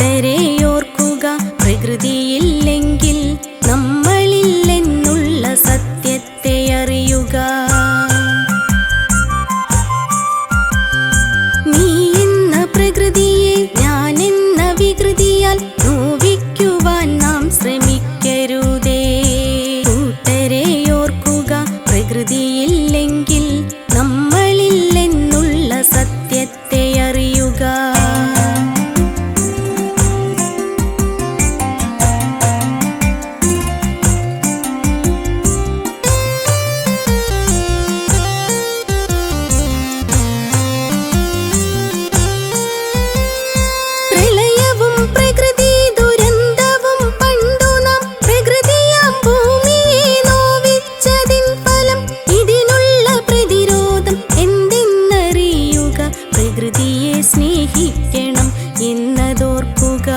കൂട്ടരെയോർക്കുക, പ്രകൃതിയില്ലെങ്കിൽ നമ്മളില്ലെന്നുള്ള സത്യത്തെ അറിയുക. നീ എന്ന പ്രകൃതിയെ ഞാനെന്ന വികൃതിയാൽ നോവിക്കുവാൻ നാം ശ്രമിക്കരുതേ. കൂട്ടരെയോർക്കുക, പ്രകൃതിയില്ലെങ്കിൽ നമ്മളില്ലെന്നുള്ള സത്യത്തെ അറിയുക. പ്രളയവും പ്രകൃതി ദുരന്തവും പണ്ടു നാം പ്രകൃതിയാം ഭൂമിയെ നോവിച്ചതിൻ ഫലം. ഇതിനുള്ള പ്രതിരോധം എന്തെന്നറിയുക, പ്രകൃതിയെ സ്നേഹിക്കണം എന്നതോർക്കുക.